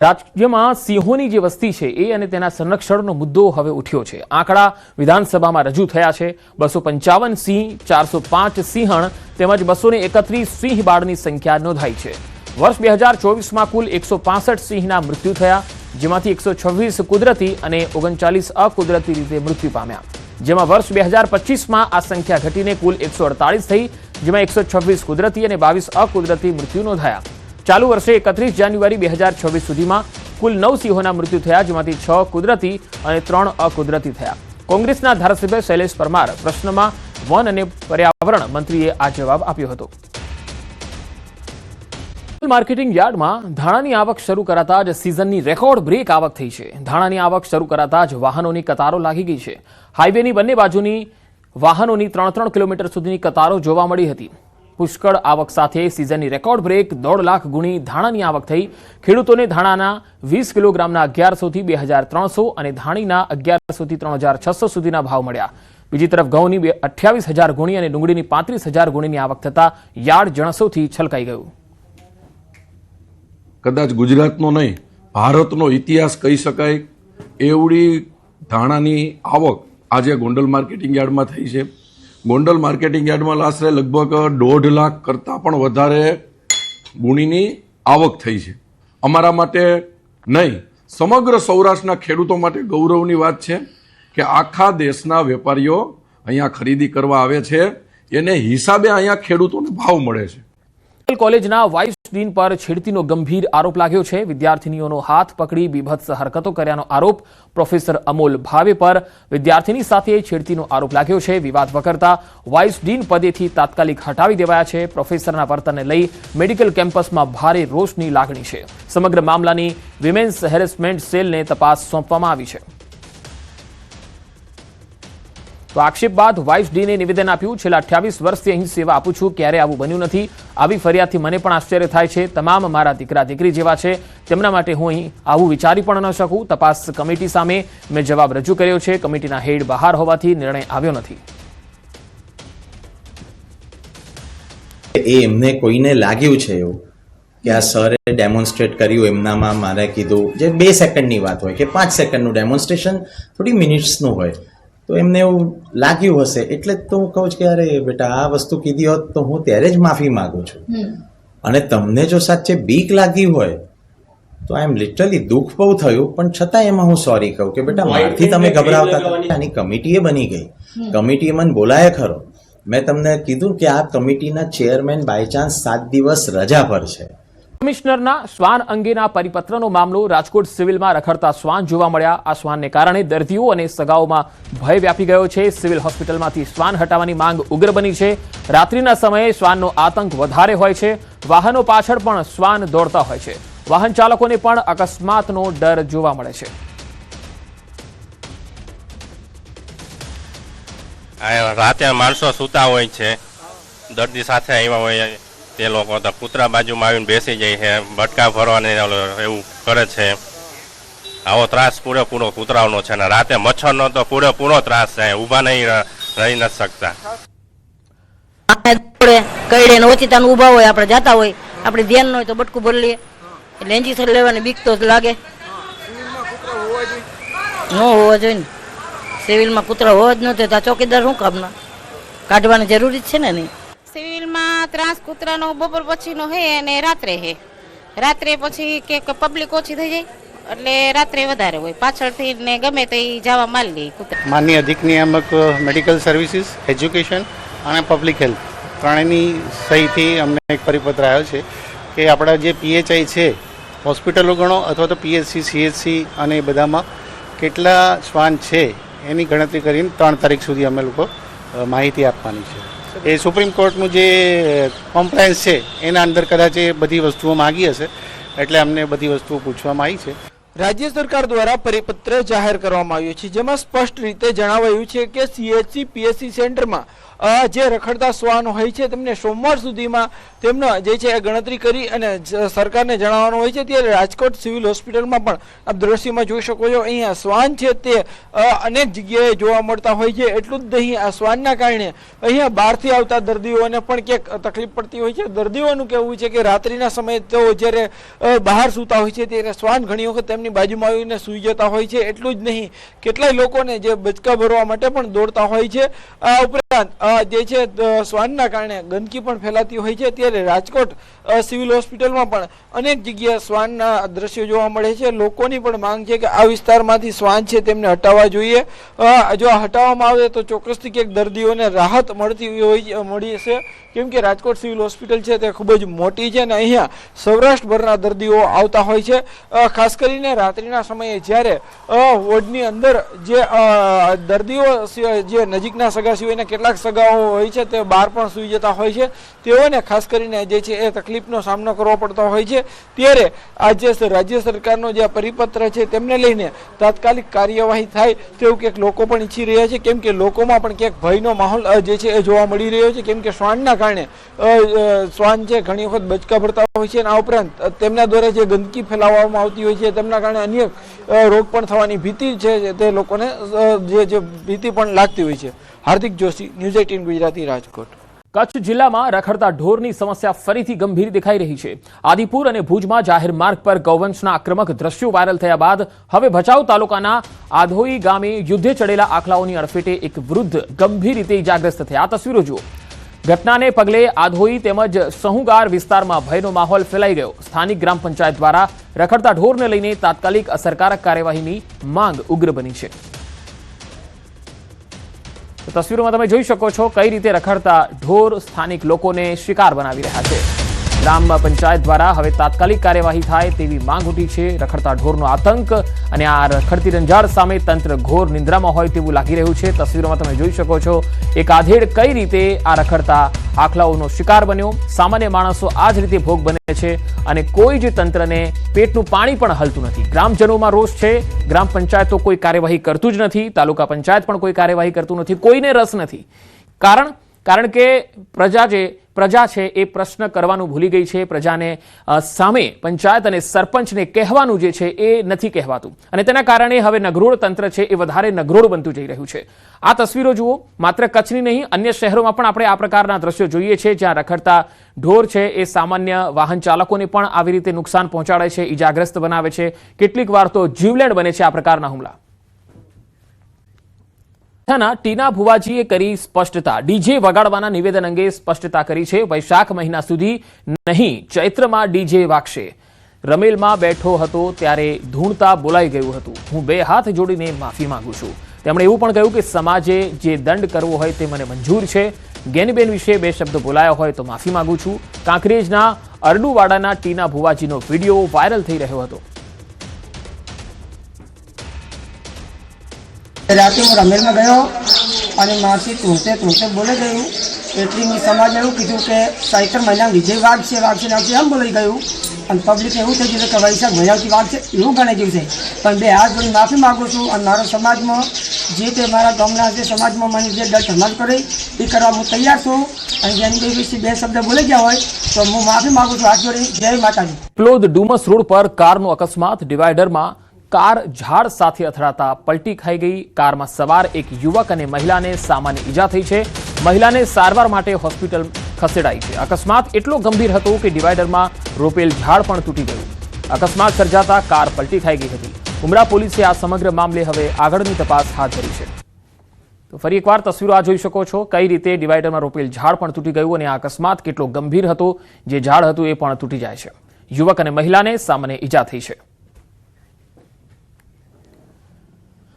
રાજ્યમાં સિંહોની જે વસ્તી છે એ અને તેના સંરક્ષણનો મુદ્દો હવે ઉઠ્યો છે। આંકડા વિધાનસભામાં રજૂ થયા છે। 255 સિંહ, 405 સિંહણ તેમજ 231 સિંહ બાળની સંખ્યા નોંધાઈ છે। વર્ષ 2024માં કુલ 165 સિંહના મૃત્યુ થયા, જેમાંથી 126 કુદરતી અને 39 અકુદરતી રીતે મૃત્યુ પામ્યા, જેમાં વર્ષ 2025માં આ સંખ્યા ઘટીને કુલ 148 થઈ, જેમાં 126 કુદરતી અને 22 અકુદરતી મૃત્યુ નોંધાયા। ચાલુ વર્ષે 31 જાન્યુઆરી 2026 સુધીમાં કુલ 9 સિંહોના મૃત્યુ થયા, જેમાંથી 6 કુદરતી અને 3 અકુદરતી થયા। કોંગ્રેસના ધારાસભ્ય શૈલેષ પરમાર પ્રશ્નમાં વન અને પર્યાવરણ મંત્રીએ આ જવાબ આપ્યો હતો। માર્કેટિંગ યાર્ડમાં ધાણાની આવક શરૂ કરાતા જ સિઝનની રેકોર્ડ બ્રેક આવક થઈ છે। ધાણાની આવક શરૂ કરાતા જ વાહનોની કતારો લાગી ગઈ છે। હાઈવેની બંને બાજુની વાહનોની 3-3 કિલોમીટર સુધીની કતારો જોવા મળી હતી। પુષ્કળ આવક સાથે સિઝનની રેકોર્ડ બ્રેક 1.5 લાખ ગુણી ધાણાની આવક થઈ। ખેડૂતોને ધાણાના 20 કિલોગ્રામના 1100 થી 2300 અને ધાણીના 1100 થી 3600 સુધીના ભાવ મળ્યા। બીજી તરફ ઘઉંની 28000 ગુણી અને ડુંગળીની 35000 ગુણીની આવક થતા યાર્ડ જણસોથી છલકાઈ ગયું। કદાચ ગુજરાતનો નહીં ભારતનો ઇતિહાસ કહી શકાય એવડી ધાણાની આવક આજે ગોંડલ માર્કેટિંગ યાર્ડમાં થઈ છે। ગોંડલ માર્કેટિંગ યાર્ડમાં આશરે લગભગ 1.5 લાખ કરતાં પણ વધારે ગુણીની આવક થઈ છે। અમારા માટે નહીં, સમગ્ર સૌરાષ્ટ્રના ખેડૂતો માટે ગૌરવની વાત છે કે આખા દેશના વેપારીઓ અહીંયા ખરીદી કરવા આવે છે, એને હિસાબે અહીંયા ખેડૂતોને ભાવ મળે છે। કોલેજના વાઇસ ડીન પર છેડતીનો ગંભીર આરોપ લાગ્યો છે। વિદ્યાર્થીનીઓનો હાથ પકડી બીભત્સ હરકતો કર્યાનો આરોપ પ્રોફેસર અમોલ ભાવે પર વિદ્યાર્થીની સાથે છેડતીનો આરોપ લાગ્યો છે। વિવાદ વકરતા વાઇસ ડીન પદેથી તાત્કાલિક હટાવી દેવાયા છે। પ્રોફેસરના વર્તનને લઈ મેડિકલ કેમ્પસમાં ભારે રોષની લાગણી છે। સમગ્ર મામલાની વિમેન્સ હેરેસમેન્ટ સેલને તપાસ સોંપવામાં આવી છે। તો આક્ષેપ બાદ વાઇસ ડીને નિવેદન આપ્યું, છેલ્લા 28 વર્ષથી અહીં સેવા આપું છું, ક્યારે આવું બન્યું નથી। આવી ફરિયાદથી મને પણ આશ્ચર્ય થાય છે। તમામ મારા દીકરા દીકરી જેવા છે, તેમના માટે હું અહીં આવું વિચારી પણ ન શકું। તપાસ કમિટી સામે મેં જવાબ રજૂ કર્યો છે। કમિટીના હેડ બહાર હોવાથી નિર્ણય આવ્યો નથી। એમને કોઈને લાગ્યું છે એવું કે આ સરે ડેમોન્સ્ટ્રેટ કર્યું, એમનામાં મારે કીધું જે 2 સેકન્ડની વાત હોય કે 5 સેકન્ડનું ડેમોન્સ્ટ્રેશન થોડી મિનિટ્સનું હોય, તો એમને એવું લાગ્યું હશે। એટલે જ તો હું કહું છું કે અરે બેટા આ વસ્તુ કીધી હોત તો હું ત્યારે જ માફી માંગુ છું। અને તમને જો સાચે બીક લાગી હોય તો આઈ એમ લિટરલી દુઃખ બહુ થયું, પણ છતાં એમાં હું સોરી કહું કે બેટા મારથી તમે ગભરાવતા હતા। આની કમિટીએ બની ગઈ, કમિટીએ મને બોલાય ખરો। મેં તમને કીધું કે આ કમિટીના ચેરમેન બાય ચાન્સ 7 દિવસ રજા પર છે। કમિશનરના શ્વાન અંગેના પરિપત્રનો મામલો। રાજકોટ સિવિલમાં રખડતા શ્વાન જોવા મળ્યા। આ શ્વાનને કારણે દર્દીઓ અને સગાઓમાં ભય વ્યાપી ગયો છે। સિવિલ હોસ્પિટલમાંથી શ્વાન હટાવવાની માંગ ઉગ્ર બની છે। રાત્રિના સમયે શ્વાનનો આતંક વધારે હોય છે। વાહનો પાછળ પણ શ્વાન દોડતા હોય છે। વાહન ચાલકોને પણ અકસ્માતનો ડર જોવા મળે છે। રાતે માણસો સૂતા હોય છે, દર્દી સાથે આવ્યા હોય તે લોકો તો કૂતરા બાજુમાં આવીને બેસી જાય છે, બટકા ભરવાને એવું કરે છે। આવો ત્રાસ પૂરેપૂરો કૂતરાઓનો છે ને રાતે મચ્છરનો તો પૂરેપૂરો ત્રાસ છે, ઊભા નહીં રહી નથી શકતા। કઈડે ઓચિતાનું ઊભા હોય, આપણે જાતા હોય, આપણે ધ્યાન ન હોય તો બટકું ભરી લઈએ, એટલે એન્જીસર લેવાની બીક તો લાગે। ન હોવા જોઈએ ને, સિવિલમાં કૂતરા હોવા જ નહોતા, ત્યાં ચોકીદાર શું કામના કાઢવાની જરૂરી જ છે ને નહીં। સિવિલમાં ત્રાસ કૂતરાનો બપોર પછીનો હે અને રાત્રે હે। રાત્રે પછી કે પબ્લિક ઓછી થઈ જાય એટલે રાત્રે વધારે હોય, પાછળથી ને ગમે તે જવા માલ લે કૂતરા। માનનીય અધિક નિયામક મેડિકલ સર્વિસીસ, એજ્યુકેશન અને પબ્લિક હેલ્થ ત્રણેયની સહીથી અમને એક પરિપત્ર આવ્યો છે કે આપણા જે પીએચઆઈ છે હોસ્પિટલો ગણો અથવા તો પીએચસી, સીએચસી અને એ બધામાં કેટલા શ્વાન છે એની ગણતરી કરીને 3 તારીખ સુધી અમે લોકો માહિતી આપવાની છે। એ સુપ્રીમ કોર્ટનું જે કોમ્પ્લાયન્સ છે એના અંદર કદાચ એ બધી વસ્તુઓ માગી હશે, એટલે અમને બધી વસ્તુઓ પૂછવામાં આવી છે। રાજ્ય સરકાર દ્વારા પરિપત્ર જાહેર કરવામાં આવ્યો છે, જેમાં સ્પષ્ટ રીતે જણાવાયું છે કે સીએચસી, પીએચસી સેન્ટરમાં જે રખડતા શ્વાન હોય છે તેમને સોમવાર સુધીમાં તેમનો જે છે એ ગણતરી કરી અને સરકારને જણાવવાનું હોય છે। ત્યારે રાજકોટ સિવિલ હોસ્પિટલમાં પણ આપ દ્રશ્યમાં જોઈ શકો છો, અહીંયા શ્વાન છે તે અનેક જગ્યાએ જોવા મળતા હોય છે। એટલું જ નહીં, આ શ્વાનના કારણે અહીંયા બહારથી આવતા દર્દીઓને પણ ક્યાંક તકલીફ પડતી હોય છે। દર્દીઓનું કહેવું છે કે રાત્રિના સમયે તેઓ જ્યારે બહાર સૂતા હોય છે ત્યારે શ્વાન ઘણી વખત તેમની બાજુમાં આવીને સૂઈ જતા હોય છે। એટલું જ નહીં, કેટલાય લોકોને જે બચકા ભરવા માટે પણ દોડતા હોય છે। આ ઉપરાંત જે છે શ્વાનના કારણે ગંદકી પણ ફેલાતી હોય છે। ત્યારે રાજકોટ સિવિલ હોસ્પિટલમાં પણ અનેક જગ્યાએ શ્વાનના દ્રશ્યો જોવા મળે છે। લોકોની પણ માંગ છે કે આ વિસ્તારમાંથી શ્વાન છે તેમને હટાવવા જોઈએ। જો હટાવવામાં આવે તો ચોક્કસથી ક્યાંક દર્દીઓને રાહત મળી હશે, કેમ કે રાજકોટ સિવિલ હોસ્પિટલ છે તે ખૂબ જ મોટી છે અને અહીંયા સૌરાષ્ટ્રભરના દર્દીઓ આવતા હોય છે। ખાસ કરીને રાત્રિના સમયે જ્યારે વોર્ડની અંદર જે દર્દીઓ જે નજીકના સગા સિવાયના કેટલાક સગાઓ હોય છે તે બહાર પણ સૂઈ જતા હોય છે, તેઓને ખાસ કરીને જે છે એ તકલીફનો સામનો કરવો પડતો હોય છે। ત્યારે આજે રાજ્ય સરકારનો જે પરિપત્ર છે તેમને લઈને તાત્કાલિક કાર્યવાહી થાય તેવું ક્યાંક લોકો પણ ઈચ્છી રહ્યા છે, કેમ કે લોકોમાં પણ ક્યાંક ભયનો માહોલ જે છે એ જોવા મળી રહ્યો છે, કેમ કે શ્વાનના કારણે શ્વાન છે ઘણી વખત બચકા ભરતા હોય છે અને આ ઉપરાંત તેમના દ્વારા જે ગંદકી ફેલાવવામાં આવતી હોય છે તેમના કારણે અનેક રોગ પણ થવાની ભીતિ છે તે લોકોને જે ભીતિ પણ લાગતી હોય છે। હાર્દિક જોશી, ન્યૂઝ 18 ગુજરાતી, રાજકોટ। કચ્છ જિલ્લામાં રખડતા ઢોરની સમસ્યા ફરીથી ગંભીર દેખાઈ રહી છે। આદિપુર અને ભુજમાં જાહેર માર્ગ પર ગૌવંશના આક્રમક દ્રશ્યો વાયરલ થયા બાદ હવે ભચાઉ તાલુકાના આધોઈ ગામે યુદ્ધે ચડેલા આખલાઓની અડફેટે એક વૃદ્ધ ગંભીર રીતે ઇજાગ્રસ્ત થયા। આ તસવીરો જુઓ। ઘટનાને પગલે આધોઈ તેમજ સહુગાર વિસ્તારમાં ભયનો માહોલ ફેલાઈ ગયો। સ્થાનિક ગ્રામ પંચાયત દ્વારા રખડતા ઢોરને લઈને તાત્કાલિક અસરકારક કાર્યવાહીની માંગ ઉગ્ર બની છે। તસવીરોમાં તમે જોઈ શકો છો કઈ રીતે રખડતા ઢોર સ્થાનિક લોકોને શિકાર બનાવી રહ્યા છે। ગ્રામ પંચાયત દ્વારા હવે તાત્કાલિક કાર્યવાહી થાય તેવી માંગ ઉઠી છે। રખડતા ઢોરનો આતંક અને આ રખડતી રંજાડ સામે તંત્ર ઘોર નિંદ્રામાં હોય તેવું લાગી રહ્યું છે। તસવીરોમાં તમે જોઈ શકો છો એક આધેડ કઈ રીતે આ રખડતા આખલાઓનો શિકાર બન્યો। સામાન્ય માણસો આ જ રીતે ભોગ બને છે અને કોઈ જ તંત્રને પેટનું પાણી પણ હલતું નથી। ગ્રામજનોમાં રોષ છે, ગ્રામ પંચાયત તો કોઈ કાર્યવાહી કરતું જ નથી, તાલુકા પંચાયત પણ કોઈ કાર્યવાહી કરતું નથી, કોઈને રસ નથી। કારણ કે પ્રજા છે એ પ્રશ્ન કરવાનું ભૂલી ગઈ છે। પ્રજાને સામે પંચાયત અને સરપંચને કહેવાનું જે છે એ નથી કહેવાતું અને તેના કારણે હવે નગરોળ તંત્ર છે એ વધારે નગરોળ બનતું જઈ રહ્યું છે। આ તસવીરો જુઓ। માત્ર કચ્છની નહીં, અન્ય શહેરોમાં પણ આપણે આ પ્રકારના દ્રશ્યો જોઈએ છે જ્યાં રખડતા ઢોર છે એ સામાન્ય વાહન ચાલકોને પણ આવી રીતે નુકસાન પહોંચાડે છે, ઇજાગ્રસ્ત બનાવે છે, કેટલીક વાર તો જીવલેણ બને છે આ પ્રકારના હુમલા। ટીના ભુવાજીએ કરી સ્પષ્ટતા। ડીજે વગાડવાના નિવેદન અંગે સ્પષ્ટતા કરી છે। વૈશાખ મહિના સુધી નહીં, ચૈત્રમાં ડીજે વાગશે। રમેલમાં બેઠો હતો ત્યારે ધૂણતા બોલાઈ ગયું હતું। હું બે હાથ જોડીને માફી માંગુ છું। તેમણે એવું પણ કહ્યું કે સમાજે જે દંડ કરવો હોય તે મને મંજૂર છે। જ્ઞાનીબેન વિશે બે શબ્દ બોલાયા હોય તો માફી માંગુ છું। કાંકરેજના અરડુવાડાના ટીના ભુવાજીનો વિડીયો વાયરલ થઈ રહ્યો હતો। રાતે હું રમેલમાં ગયો અને માસી તોડતે બોલે ગયું એટલે મેં સમાજને એવું કીધું કે ચૈત્ર મહિના વિજય વાગશે એમ બોલાઈ ગયું અને પબ્લિક એવું થઈ ગયું કે વૈશાખ મહિનાથી વાગશે એવું ગણાઈ ગયું છે। પણ બે હાથ જોડી માફી માગું છું અને મારા સમાજમાં જે તે મારા ગામના જે સમાજમાં મને જે દંડ ધમાલ કરે એ કરવા હું તૈયાર છું અને જેની વિશે બે શબ્દ બોલી ગયા હોય તો હું માફી માગું છું હાથ જોડી। જય માતાજી। પ્લોદ ડુમસ રોડ પર કારનો અકસ્માત। ડિવાઈડરમાં કાર ઝાડ સાથે અથડાતા પલટી ખાઈ ગઈ। કારમાં સવાર એક યુવક અને મહિલાને સામાન્ય ઈજા થઈ છે। મહિલાને સારવાર માટે હોસ્પિટલ ખસેડાઈ છે। અકસ્માત એટલો ગંભીર હતો કે ડિવાઈડરમાં રોપેલ ઝાડ પણ તૂટી ગયું। અકસ્માત સર્જાતા કાર પલટી ખાઈ ગઈ હતી। ઉમરા પોલીસે આ સમગ્ર મામલે હવે આગળની તપાસ હાથ ધરી છે। તો ફરી એકવાર તસવીરો આ જોઈ શકો છો કઈ રીતે ડિવાઈડરમાં રોપેલ ઝાડ પણ તૂટી ગયું અને આ અકસ્માત કેટલો ગંભીર હતો, જે ઝાડ હતું એ પણ તૂટી જાય છે। યુવક અને મહિલાને સામાન્ય ઈજા થઈ છે।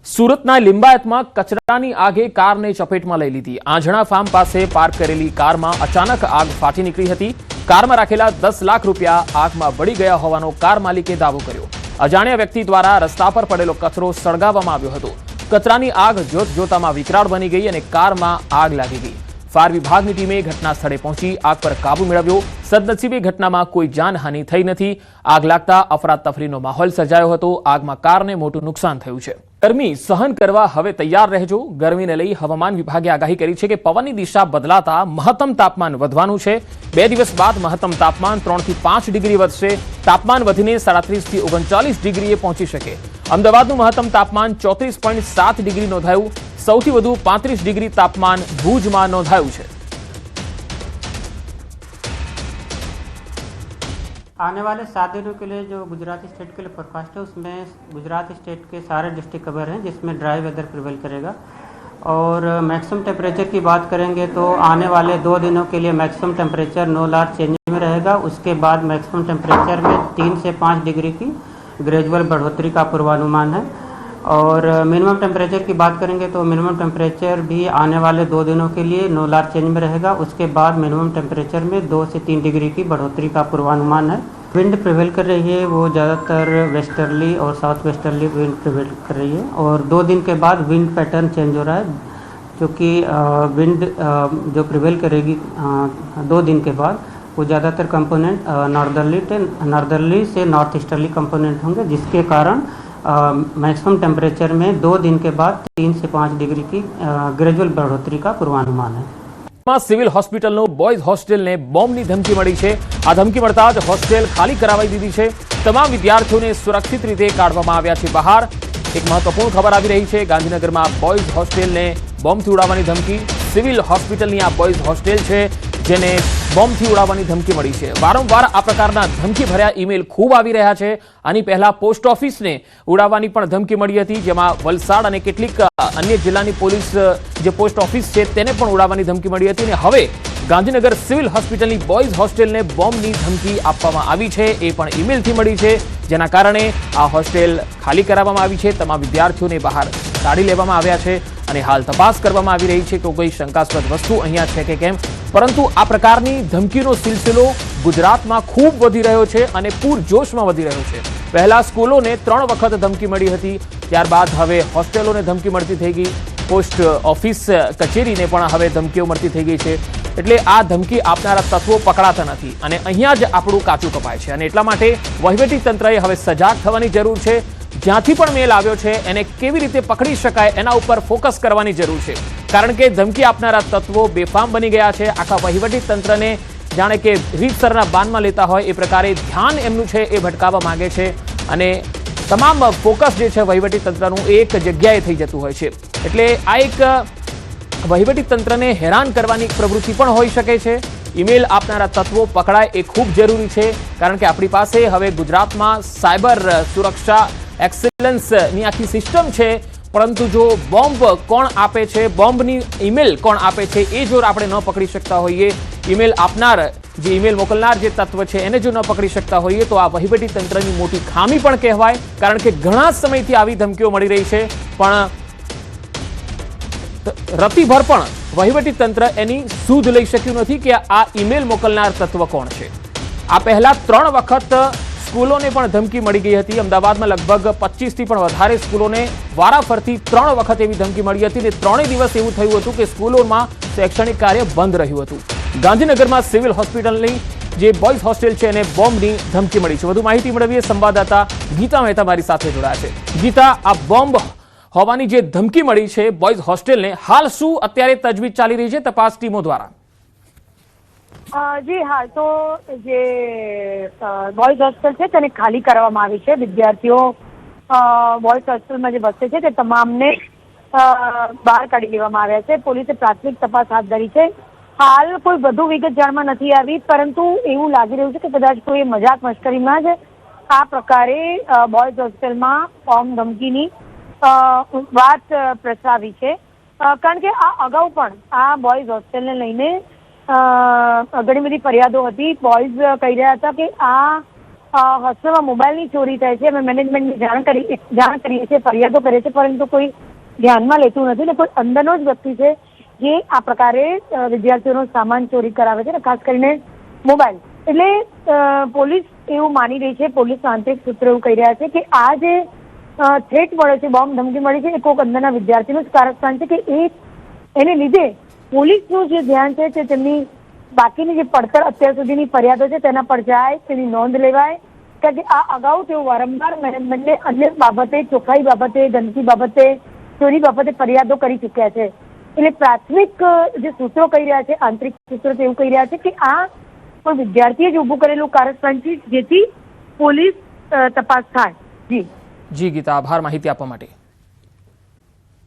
સુરતના લિંબાયતમાં કચરાની આગે કારને ચપેટમાં લઈ લીધી। આંજણા ફાર્મ પાસે પાર્ક કરેલી કારમાં અચાનક આગ ફાટી નીકળી હતી। કારમાં રાખેલા 10 લાખ રૂપિયા આગમાં બળી ગયા હોવાનો કાર માલિકે દાવો કર્યો। અજાણ્યા વ્યક્તિ દ્વારા રસ્તા પર પડેલો કચરો સળગાવવામાં આવ્યો હતો। કચરાની આગ જોતજોતામાં વિકરાળ બની ગઈ અને કારમાં આગ લાગી ગઈ। ફાયર વિભાગની ટીમે ઘટના સ્થળે પહોંચી આગ પર કાબુ મેળવ્યો। સદનસીબે ઘટનામાં કોઈ જાનહાનિ થઈ નથી। આગ લાગતા અફરાતફરીનો માહોલ સર્જાયો હતો। આગમાં કારને મોટું નુકસાન થયું છે। ગરમી સહન કરવા હવે તૈયાર રહેજો. ગરમીને લઈ હવામાન વિભાગે આગાહી કરી છે કે પવનની દિશા બદલાતા મહત્તમ તાપમાન વધવાનું છે. 2 દિવસ બાદ મહત્તમ તાપમાન 3 થી 5 ડિગ્રી વધશે. તાપમાન વધીને 37 થી 39 ડિગ્રીએ પહોંચી શકે. અમદાવાદનું મહત્તમ તાપમાન 34.7 ડિગ્રી નોંધાયું. સૌથી વધુ 35 ડિગ્રી તાપમાન ભુજમાં નોંધાયું છે. आने वाले 7 दिनों के लिए जो गुजरात स्टेट के लिए फोरकास्ट है उसमें गुजरात स्टेट के सारे डिस्ट्रिक्ट कवर हैं जिसमें ड्राई वेदर प्रिवेल करेगा और मैक्सिमम टेम्परेचर की बात करेंगे तो आने वाले 2 दिनों के लिए maximum temperature no large change में रहेगा. उसके बाद मैक्सिमम टेम्परेचर में 3 से 5 डिग्री की ग्रेजुअल बढ़ोतरी का पूर्वानुमान है और मिनिमम टेम्परेचर की बात करेंगे तो मिनिमम टेम्परेचर भी आने वाले 2 दिनों के लिए नो लार्ज चेंज में रहेगा. उसके बाद मिनिमम टेम्परेचर में 2 से 3 डिग्री की बढ़ोतरी का पूर्वानुमान है. विंड प्रिवेल कर रही है वो ज़्यादातर वेस्टर्ली और साउथ वेस्टर्ली विंड प्रिवेल कर रही है और 2 दिन के बाद विंड पैटर्न चेंज हो रहा है जो कि विंड जो प्रिवेल करेगी 2 दिन के बाद वो ज़्यादातर कंपोनेंट नॉर्दर्ली से नॉर्थ ईस्टर्ली कंपोनेंट होंगे जिसके कारण मैक्सिमम टेम्परेचर में 2 दिन के बाद 3 से 5 डिग्री की ग्रेजुअल बढ़ोतरी का पूर्वानुमान है. સિવિલ હોસ્પિટલનો બોયઝ હોસ્ટેલને બોમ્બની ધમકી મળી છે. આ ધમકી મળતા જ હોસ્ટેલ ખાલી કરાવી દીધી છે. તમામ વિદ્યાર્થીઓને સુરક્ષિત રીતે કાઢવામાં આવ્યા છે બહાર. એક મહત્વપૂર્ણ ખબર આવી રહી છે. ગાંધીનગરમાં બોયઝ હોસ્ટેલને બોમ્બથી ઉડાવવાની ધમકી. સિવિલ હોસ્પિટલની આ બોયઝ હોસ્ટેલ છે જેને બોમ્બથી ઉડાવવાની ધમકી મળી છે. વારંવાર આ પ્રકારના ધમકી ભર્યા ઈમેલ ખૂબ આવી રહ્યા છે. આની પહેલા પોસ્ટ ઓફિસને ઉડાવવાની પણ ધમકી મળી હતી જેમાં વલસાડ અને કેટલીક અન્ય જિલ્લાની પોલીસ જે પોસ્ટ ઓફિસ છે તેને પણ ઉડાવવાની ધમકી મળી હતી અને હવે ગાંધીનગર સિવિલ હોસ્પિટલની બોયઝ હોસ્ટેલને બોમ્બની ધમકી આપવામાં આવી છે. એ પણ ઈમેલથી મળી છે જેના કારણે આ હોસ્ટેલ ખાલી કરાવવામાં આવી છે. તમામ વિદ્યાર્થીઓને બહાર કાઢી લેવામાં આવ્યા છે અને હાલ તપાસ કરવામાં આવી રહી છે કે કોઈ શંકાસ્પદ વસ્તુ અહીંયા છે કે કેમ. પરંતુ આ પ્રકારની ધમકીનો સિલસિલો ગુજરાતમાં ખૂબ વધી રહ્યો છે અને પૂરજોશમાં વધી રહ્યો છે. પહેલા સ્કૂલોને 3 વખત ધમકી મળી હતી, ત્યારબાદ હવે હોસ્ટેલોને ધમકી મળતી થઈ ગઈ, પોસ્ટ ઓફિસ કચેરીને પણ હવે ધમકીઓ મળતી થઈ ગઈ છે. એટલે આ ધમકી આપનારા તત્વો પકડાતા નથી અને અહીંયા જ આપણું કાચું કપાય છે અને એટલા માટે વહીવટી તંત્રએ હવે સજાગ થવાની જરૂર છે. જ્યાંથી પણ મેલ આવ્યો છે એને કેવી રીતે પકડી શકાય એના ઉપર ફોકસ કરવાની જરૂર છે. કારણ કે ધમકી આપનારા તત્વો બેફામ બની ગયા છે. આખા વહીવટી તંત્રને જાણે કે રીતસરના બાનમાં લેતા હોય એ પ્રકારે ધ્યાન એમનું છે એ ભટકાવવા માંગે છે અને તમામ ફોકસ જે છે વહીવટી તંત્રનું એક જગ્યાએ થઈ જતું હોય છે. એટલે આ એક વહીવટી તંત્રને હેરાન કરવાની પ્રવૃત્તિ પણ હોઈ શકે છે. ઈમેલ આપનારા તત્વો પકડાય એ ખૂબ જરૂરી છે કારણ કે આપણી પાસે હવે ગુજરાતમાં સાયબર સુરક્ષા એક્સેલન્સની આખી સિસ્ટમ છે. પરંતુ જો બોમ્બ કોણ આપે છે, બોમ્બની ઈમેલ કોણ આપે છે એ જો આપણે ન પકડી શકતા હોઈએ, ઈમેલ આપનાર જે ઈમેલ મોકલનાર જે તત્વ છે એને જો ન પકડી શકતા હોઈએ તો આ વહીવટી તંત્રની મોટી ખામી પણ કહેવાય. કારણ કે ઘણા સમયથી આવી ધમકીઓ મળી રહી છે પણ રતિભર પણ વહીવટી તંત્ર એની સૂઝ લઈ શક્યું નથી કે આ ઈમેલ મોકલનાર તત્વ કોણ છે. આ પહેલા 3 વખત સ્કૂલોને પણ ધમકી મળી ગઈ હતી. અમદાવાદમાં લગભગ 25 થી પણ વધારે સ્કૂલોને વારાફરતી 3 વખત એવી ધમકી મળી હતી અને 3 દિવસ એવું થયું હતું કે સ્કૂલોમાં શૈક્ષણિક કાર્ય બંધ રહ્યું હતું. ગાંધીનગરમાં સિવિલ હોસ્પિટલની જે બોયઝ હોસ્ટેલ છે એને બોમ્બની ધમકી મળી છે. વધુ માહિતી મેળવીએ સંવાદદાતા ગીતા મહેતા મારી સાથે જોડાયા છે. ગીતા, આ બોમ્બ હોવાની જે ધમકી મળી છે બોયઝ હોસ્ટેલને, હાલ શું અત્યારે તજવીજ ચાલી રહી છે તપાસ ટીમો દ્વારા? જી હાલ તો જે બોયઝ હોસ્ટેલ છે તેને ખાલી કરવામાં આવી છે. વિદ્યાર્થીઓ બોયઝ હોસ્ટેલમાં જે વસે છે તે તમામને બહાર કાઢી લેવામાં આવ્યા છે. પોલીસે પ્રાથમિક તપાસ હાથ ધરી છે. હાલ કોઈ વધુ વિગત જાણમાં નથી આવી પરંતુ એવું લાગી રહ્યું છે કે કદાચ કોઈ મજાક મશ્કરીમાં જ આ પ્રકારે બોયઝ હોસ્ટેલમાં બોમ્બ ધમકીની વાત પ્રસરાવી છે. કારણ કે આ અગાઉ પણ આ બોયઝ હોસ્ટેલને લઈને ઘણી બધી ફરિયાદો હતી. બોયઝ કહી રહ્યા હતા કે આ હોસ્ટેલમાં મોબાઈલની ચોરી થાય છે, અમે મેનેજમેન્ટને જાણ કરીએ છીએ, ફરિયાદો કરે છે પરંતુ કોઈ ધ્યાનમાં લેતું નથી ને કોઈ અંદરનો જ વ્યક્તિ છે જે આ પ્રકારે વિદ્યાર્થીઓનો સામાન ચોરી કરાવે છે ને ખાસ કરીને મોબાઈલ. એટલે પોલીસ એવું માની રહી છે, પોલીસના આંતરિક સૂત્રો એવું કહી રહ્યા છે કે આ જે થ્રેટ મળે છે, બોમ્બ ધમકી મળી છે એ કોઈક અંદરના વિદ્યાર્થીનું જ કારસ્તાન છે કે એને લીધે પોલીસનું જે ધ્યાન છે તે તેમની બાકીની જે પડતર અત્યાર સુધીની ફરિયાદો છે તેના પર જાય, તેની નોંધ લેવાય કારણ કે આ અગાઉ તેઓ વારંવાર મેનેજમેન્ટને અન્ય બાબતે, ચોખ્ખાઈ બાબતે, ગંદકી બાબતે, ચોરી બાબતે ફરિયાદો કરી ચૂક્યા છે. એટલે પ્રાથમિક જે સૂત્રો કહી રહ્યા છે, આંતરિક સૂત્રો એવું કહી રહ્યા છે કે આ પણ વિદ્યાર્થીએ જ ઊભું કરેલું કારસ્તાન છે, જેથી પોલીસ તપાસ થાય. જી ગીતા, આભાર માહિતી આપવા માટે.